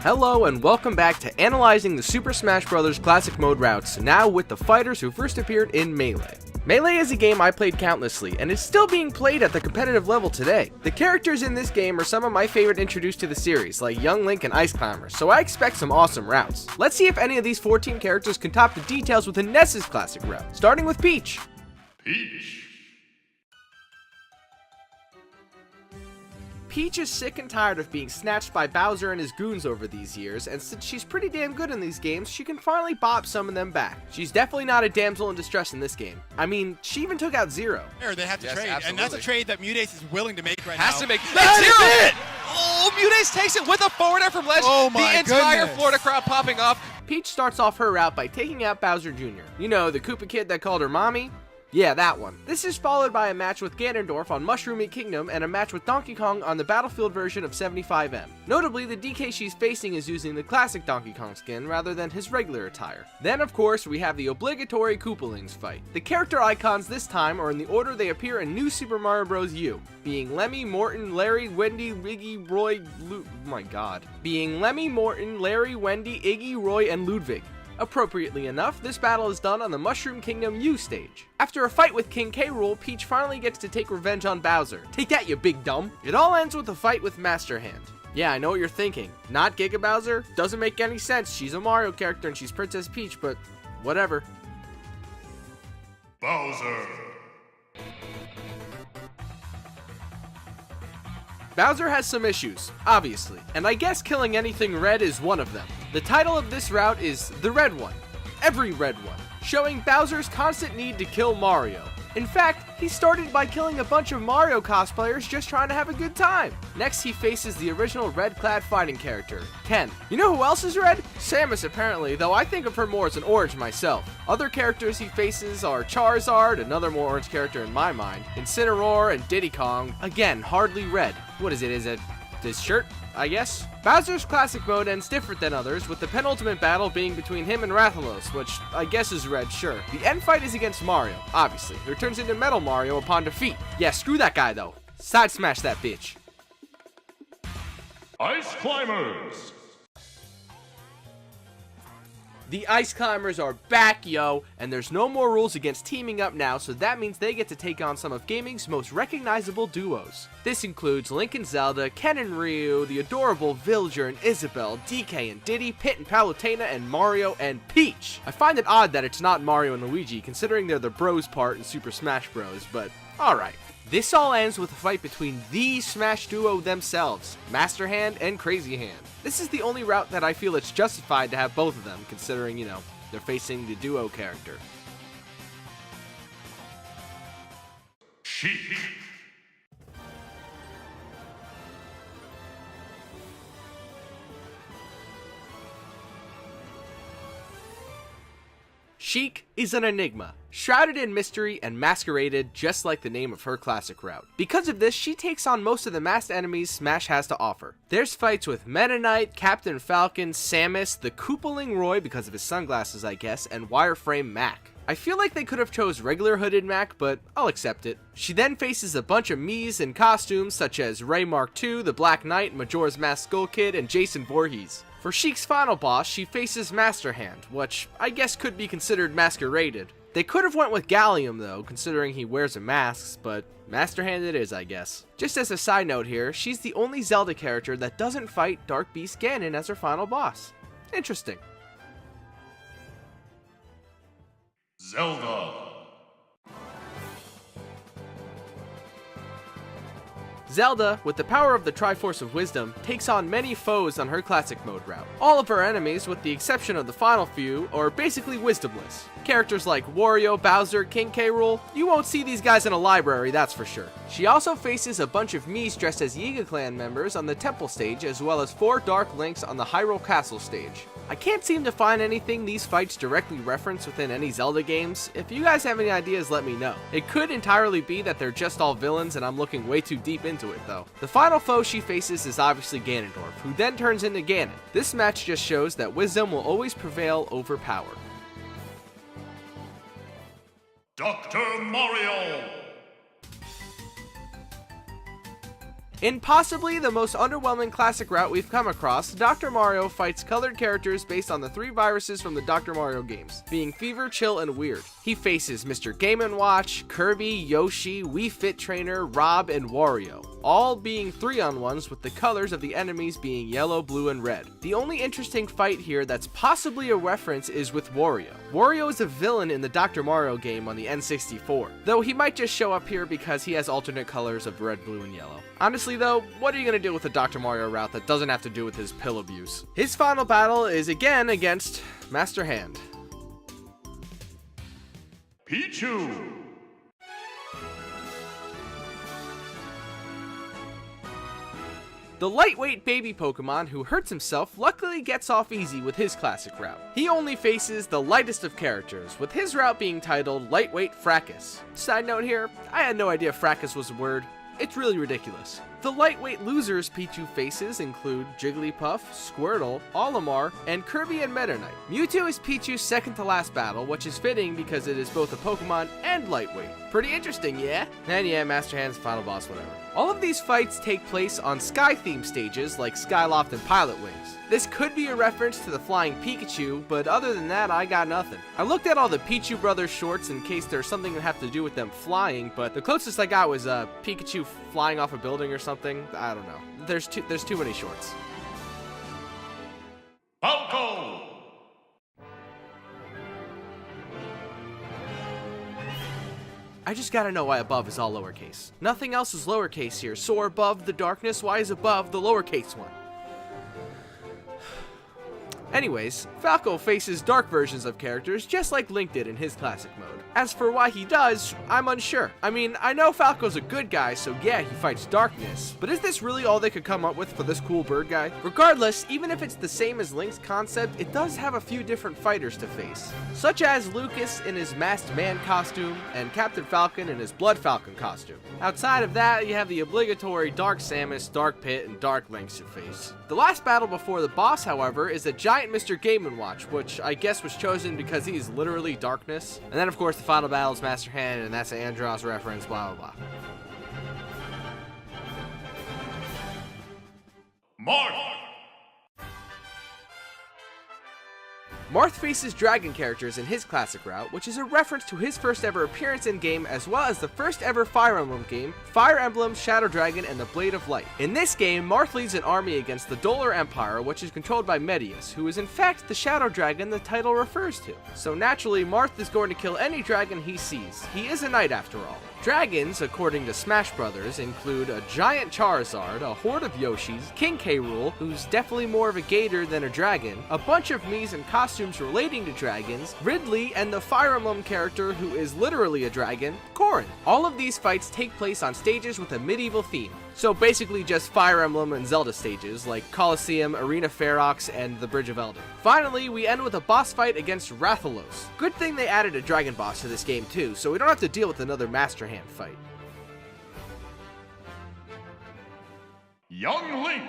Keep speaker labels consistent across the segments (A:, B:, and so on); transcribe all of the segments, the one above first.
A: Hello and welcome back to analyzing the Super Smash Bros. Classic Mode routes, now with the fighters who first appeared in Melee. Melee is a game I played countlessly, and is still being played at the competitive level today. The characters in this game are some of my favorite introduced to the series, like Young Link and Ice Climbers, so I expect some awesome routes. Let's see if any of these 14 characters can top the details within Ness's classic route, starting with Peach. Peach is sick and tired of being snatched by Bowser and his goons over these years, and since she's pretty damn good in these games, she can finally bop some of them back. She's definitely not a damsel in distress in this game. I mean, she even took out Zero.
B: They have to trade,
C: absolutely.
B: and that's a trade that Mutace is willing to make right now.
C: Has to make
B: That's
C: it! Oh, Mutace takes it with a forward air from Ledge.
B: Oh my
C: The entire
B: goodness.
C: Florida crowd popping off.
A: Peach starts off her route by taking out Bowser Jr. You know, the Koopa kid that called her mommy? Yeah, that one. This is followed by a match with Ganondorf on Mushroom Kingdom and a match with Donkey Kong on the Battlefield version of 75M. Notably, the DK she's facing is using the classic Donkey Kong skin rather than his regular attire. Then, of course, we have the obligatory Koopalings fight. The character icons this time are in the order they appear in New Super Mario Bros. U, being Lemmy, Morton, Larry, Wendy, Iggy, Roy, being Lemmy, Morton, Larry, Wendy, Iggy, Roy, and Ludwig. Appropriately enough, this battle is done on the Mushroom Kingdom U stage. After a fight with King K. Rool, Peach finally gets to take revenge on Bowser. Take that, you big dumb! It all ends with a fight with Master Hand. Yeah, I know what you're thinking. Not Giga Bowser? Doesn't make any sense. She's a Mario character and she's Princess Peach, but whatever.
D: Bowser.
A: Bowser has some issues, obviously, and I guess killing anything red is one of them. The title of this route is The Red One, every red one, showing Bowser's constant need to kill Mario. In fact, he started by killing a bunch of Mario cosplayers just trying to have a good time. Next, he faces the original red-clad fighting character, Ken. You know who else is red? Samus apparently, though I think of her more as an orange myself. Other characters he faces are Charizard, another more orange character in my mind, Incineroar, and Diddy Kong, again, hardly red. What is it, this shirt, I guess? Bowser's classic mode ends different than others, with the penultimate battle being between him and Rathalos, which I guess is red, sure. The end fight is against Mario, obviously, who turns into Metal Mario upon defeat. Yeah, screw that guy though. Side smash that bitch.
D: Ice Climbers.
A: The Ice Climbers are back, yo, and there's no more rules against teaming up now, so that means they get to take on some of gaming's most recognizable duos. This includes Link and Zelda, Ken and Ryu, the adorable Villager and Isabelle, DK and Diddy, Pit and Palutena, and Mario and Peach. I find it odd that it's not Mario and Luigi, considering they're the bros part in Super Smash Bros., but alright. This all ends with a fight between the Smash duo themselves, Master Hand and Crazy Hand. This is the only route that I feel it's justified to have both of them, considering, you know, they're facing the duo character.
D: Sheik.
A: Sheik is an enigma, shrouded in mystery and masqueraded just like the name of her classic route. Because of this, she takes on most of the masked enemies Smash has to offer. There's fights with Meta Knight, Captain Falcon, Samus, the Koopaling Roy because of his sunglasses I guess, and Wireframe Mac. I feel like they could have chose regular Hooded Mac, but I'll accept it. She then faces a bunch of Miis in costumes such as Ray Mark II, the Black Knight, Majora's Mask Skull Kid, and Jason Voorhees. For Sheik's final boss, she faces Master Hand, which I guess could be considered masqueraded. They could have went with Gallium though, considering he wears a mask, but Master Hand it is, I guess. Just as a side note here, she's the only Zelda character that doesn't fight Dark Beast Ganon as her final boss. Interesting.
D: Zelda.
A: Zelda, with the power of the Triforce of Wisdom, takes on many foes on her classic mode route. All of her enemies, with the exception of the final few, are basically wisdomless. Characters like Wario, Bowser, King K. Rool, you won't see these guys in a library, that's for sure. She also faces a bunch of Miis dressed as Yiga Clan members on the Temple stage, as well as 4 Dark Links on the Hyrule Castle stage. I can't seem to find anything these fights directly reference within any Zelda games. If you guys have any ideas, let me know. It could entirely be that they're just all villains and I'm looking way too deep into it though. The final foe she faces is obviously Ganondorf, who then turns into Ganon. This match just shows that wisdom will always prevail over power.
D: Dr. Mario!
A: In possibly the most underwhelming classic route we've come across, Dr. Mario fights colored characters based on the 3 viruses from the Dr. Mario games, being Fever, Chill, and Weird. He faces Mr. Game & Watch, Kirby, Yoshi, Wii Fit Trainer, Rob, and Wario, all being 3-on-1s with the colors of the enemies being yellow, blue, and red. The only interesting fight here that's possibly a reference is with Wario. Wario is a villain in the Dr. Mario game on the N64, though he might just show up here because he has alternate colors of red, blue, and yellow. Honestly though, what are you going to do with a Dr. Mario route that doesn't have to do with his pill abuse? His final battle is again against Master Hand.
D: Pichu!
A: The lightweight baby Pokemon who hurts himself luckily gets off easy with his classic route. He only faces the lightest of characters, with his route being titled Lightweight Fracas. Side note here, I had no idea Fracas was a word. It's really ridiculous. The lightweight losers Pichu faces include Jigglypuff, Squirtle, Olimar, and Kirby and Meta Knight. Mewtwo is Pichu's second to last battle, which is fitting because it is both a Pokemon and lightweight. Pretty interesting, yeah? And yeah, Master Hand's final boss, whatever. All of these fights take place on sky-themed stages like Skyloft and Pilot Wings. This could be a reference to the flying Pikachu, but other than that, I got nothing. I looked at all the Pichu Brothers shorts in case there's something that have to do with them flying, but the closest I got was Pikachu flying off a building or something. I don't know. There's too many shorts.
D: Falco!
A: I just gotta know why above is all lowercase. Nothing else is lowercase here. Soar above the darkness, why is above the lowercase one? Anyways, Falco faces dark versions of characters just like Link did in his classic mode. As for why he does, I'm unsure. I mean, I know Falco's a good guy, so yeah, he fights darkness, but is this really all they could come up with for this cool bird guy? Regardless, even if it's the same as Link's concept, it does have a few different fighters to face, such as Lucas in his masked man costume, and Captain Falcon in his Blood Falcon costume. Outside of that, you have the obligatory Dark Samus, Dark Pit, and Dark Links to face. The last battle before the boss, however, is a giant Mr. Game & Watch, which I guess was chosen because he's literally darkness. And then of course the final battle is Master Hand, and that's an Andros reference, blah blah blah.
D: Marth!
A: Marth faces dragon characters in his classic route, which is a reference to his first ever appearance in game as well as the first ever Fire Emblem game, Fire Emblem, Shadow Dragon, and the Blade of Light. In this game, Marth leads an army against the Dolar Empire, which is controlled by Medius, who is in fact the Shadow Dragon the title refers to. So naturally, Marth is going to kill any dragon he sees. He is a knight after all. Dragons, according to Smash Brothers, include a giant Charizard, a horde of Yoshis, King K. Rool, who's definitely more of a gator than a dragon, a bunch of Miis in costumes relating to dragons, Ridley, and the Fire Emblem character who is literally a dragon, Corrin. All of these fights take place on stages with a medieval theme. So basically just Fire Emblem and Zelda stages, like Colosseum, Arena Ferox, and the Bridge of Elden. Finally, we end with a boss fight against Rathalos. Good thing they added a dragon boss to this game too, so we don't have to deal with another Master Hand fight.
D: Young Link!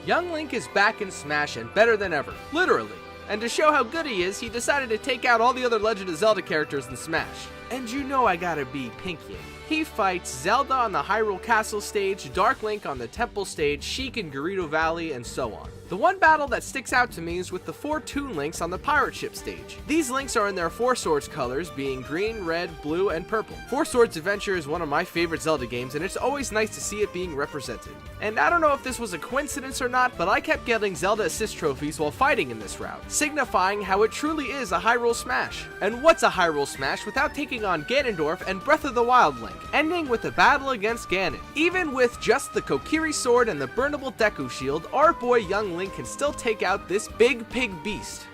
A: Young Link is back in Smash and better than ever, literally. And to show how good he is, he decided to take out all the other Legend of Zelda characters in Smash. And you know I gotta be Pinky. He fights Zelda on the Hyrule Castle stage, Dark Link on the Temple stage, Sheik in Gerudo Valley, and so on. The one battle that sticks out to me is with the 4 Toon Links on the Pirate Ship stage. These Links are in their 4 Swords colors, being green, red, blue, and purple. 4 Swords Adventure is one of my favorite Zelda games, and it's always nice to see it being represented. And I don't know if this was a coincidence or not, but I kept getting Zelda assist trophies while fighting in this route, signifying how it truly is a Hyrule Smash. And what's a Hyrule Smash without taking on Ganondorf and Breath of the Wild Link, ending with a battle against Ganon. Even with just the Kokiri Sword and the burnable Deku Shield, our boy Young Link can still take out this big pig beast.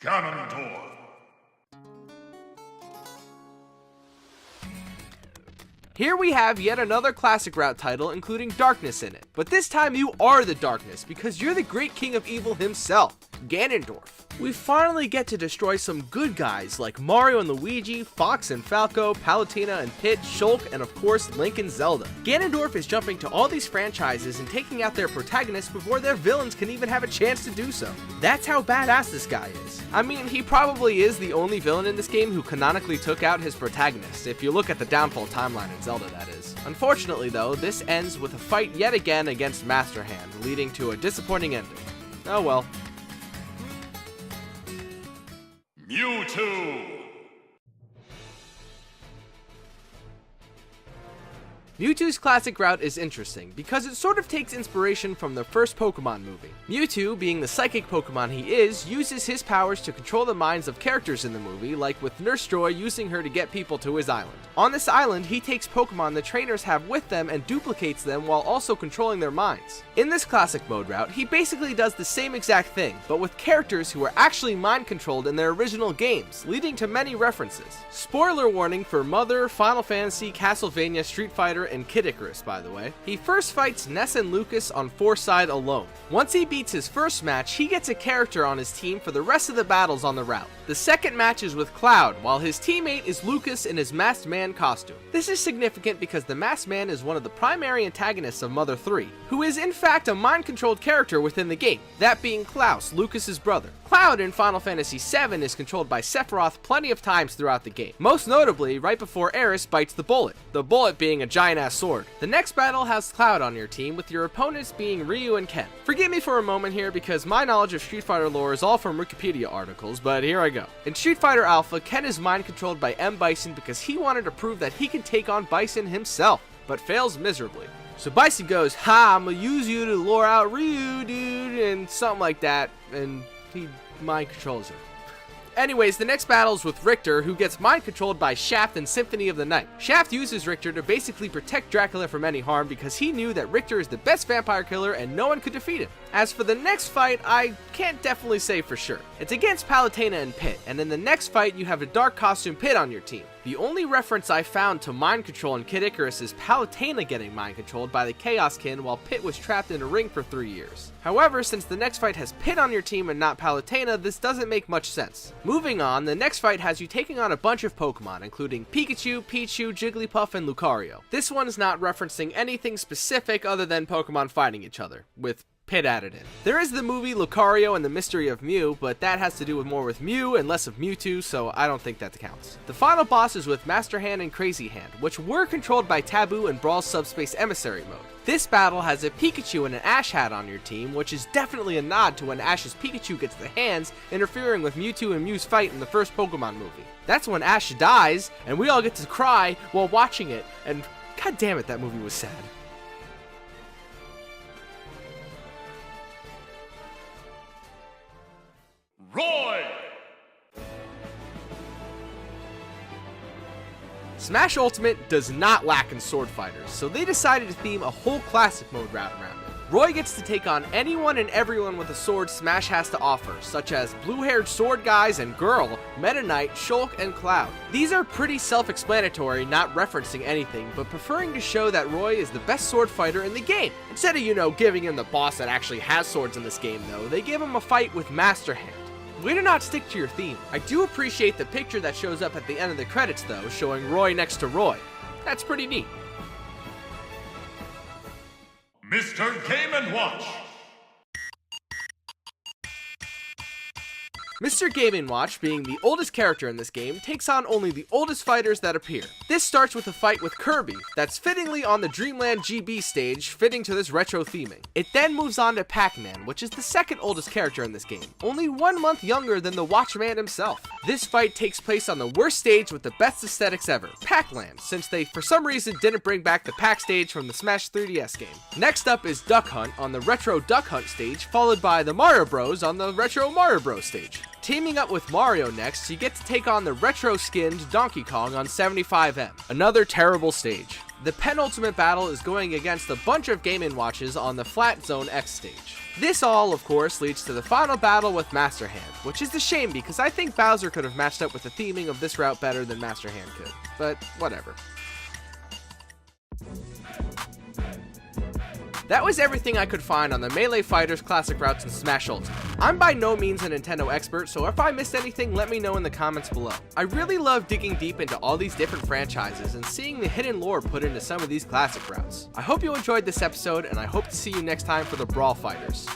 D: Ganondorf!
A: Here we have yet another classic route title including Darkness in it, but this time you are the Darkness because you're the great king of evil himself. Ganondorf. We finally get to destroy some good guys like Mario and Luigi, Fox and Falco, Palutena and Pit, Shulk, and of course Link and Zelda. Ganondorf is jumping to all these franchises and taking out their protagonists before their villains can even have a chance to do so. That's how badass this guy is. I mean, he probably is the only villain in this game who canonically took out his protagonist, if you look at the downfall timeline in Zelda, that is. Unfortunately though, this ends with a fight yet again against Master Hand, leading to a disappointing ending. Oh well.
D: Mewtwo.
A: Mewtwo's classic route is interesting because it sort of takes inspiration from the first Pokemon movie. Mewtwo, being the psychic Pokemon he is, uses his powers to control the minds of characters in the movie, like with Nurse Joy using her to get people to his island. On this island, he takes Pokemon the trainers have with them and duplicates them while also controlling their minds. In this classic mode route, he basically does the same exact thing, but with characters who are actually mind controlled in their original games, leading to many references. Spoiler warning for Mother, Final Fantasy, Castlevania, Street Fighter, and Kid Icarus, by the way. He first fights Ness and Lucas on 4-side alone. Once he beats his first match, he gets a character on his team for the rest of the battles on the route. The second match is with Cloud, while his teammate is Lucas in his Masked Man costume. This is significant because the Masked Man is one of the primary antagonists of Mother 3, who is in fact a mind-controlled character within the game, that being Klaus, Lucas's brother. Cloud in Final Fantasy VII is controlled by Sephiroth plenty of times throughout the game, most notably right before Aeris bites the bullet being a giant-ass sword. The next battle has Cloud on your team, with your opponents being Ryu and Ken. Forgive me for a moment here because my knowledge of Street Fighter lore is all from Wikipedia articles, but here I go. In Street Fighter Alpha, Ken is mind-controlled by M. Bison because he wanted to prove that he could take on Bison himself, but fails miserably. So Bison goes, "Ha, I'm gonna use you to lure out Ryu, dude," and something like that, and he mind controls her. Anyways, the next battle is with Richter, who gets mind controlled by Shaft in Symphony of the Night. Shaft uses Richter to basically protect Dracula from any harm because he knew that Richter is the best vampire killer and no one could defeat him. As for the next fight, I can't definitely say for sure. It's against Palutena and Pit, and in the next fight you have a dark costume Pit on your team. The only reference I found to mind control in Kid Icarus is Palutena getting mind controlled by the Chaos Kin while Pit was trapped in a ring for 3 years. However, since the next fight has Pit on your team and not Palutena, this doesn't make much sense. Moving on, the next fight has you taking on a bunch of Pokemon, including Pikachu, Pichu, Jigglypuff, and Lucario. This one's not referencing anything specific other than Pokemon fighting each other, with Pit added in. There is the movie Lucario and the Mystery of Mew, but that has to do more with Mew and less of Mewtwo, so I don't think that counts. The final boss is with Master Hand and Crazy Hand, which were controlled by Taboo in Brawl's Subspace Emissary mode. This battle has a Pikachu and an Ash hat on your team, which is definitely a nod to when Ash's Pikachu gets the hands, interfering with Mewtwo and Mew's fight in the first Pokemon movie. That's when Ash dies, and we all get to cry while watching it, and god damn it, that movie was sad.
D: Roy.
A: Smash Ultimate does not lack in sword fighters, so they decided to theme a whole classic mode route around it. Roy gets to take on anyone and everyone with a sword Smash has to offer, such as blue-haired sword guys and girl, Meta Knight, Shulk, and Cloud. These are pretty self-explanatory, not referencing anything, but preferring to show that Roy is the best sword fighter in the game. Instead of, giving him the boss that actually has swords in this game though, they give him a fight with Master Hand. Way to not stick to your theme. I do appreciate the picture that shows up at the end of the credits though, showing Roy next to Roy. That's pretty neat.
D: Mr. Game & Watch.
A: Mr. Game & Watch, being the oldest character in this game, takes on only the oldest fighters that appear. This starts with a fight with Kirby, that's fittingly on the Dreamland GB stage, fitting to this retro theming. It then moves on to Pac-Man, which is the second oldest character in this game, only 1 month younger than the Watchman himself. This fight takes place on the worst stage with the best aesthetics ever, Pac-Land, since they for some reason didn't bring back the Pac stage from the Smash 3DS game. Next up is Duck Hunt on the retro Duck Hunt stage, followed by the Mario Bros on the retro Mario Bros stage. Teaming up with Mario next, you get to take on the retro-skinned Donkey Kong on 75M, another terrible stage. The penultimate battle is going against a bunch of Game & Watches on the Flat Zone X stage. This all, of course, leads to the final battle with Master Hand, which is a shame because I think Bowser could have matched up with the theming of this route better than Master Hand could, but whatever. That was everything I could find on the Melee Fighters classic routes in Smash Ultimate. I'm by no means a Nintendo expert, so if I missed anything, let me know in the comments below. I really love digging deep into all these different franchises and seeing the hidden lore put into some of these classic routes. I hope you enjoyed this episode, and I hope to see you next time for the Brawl Fighters.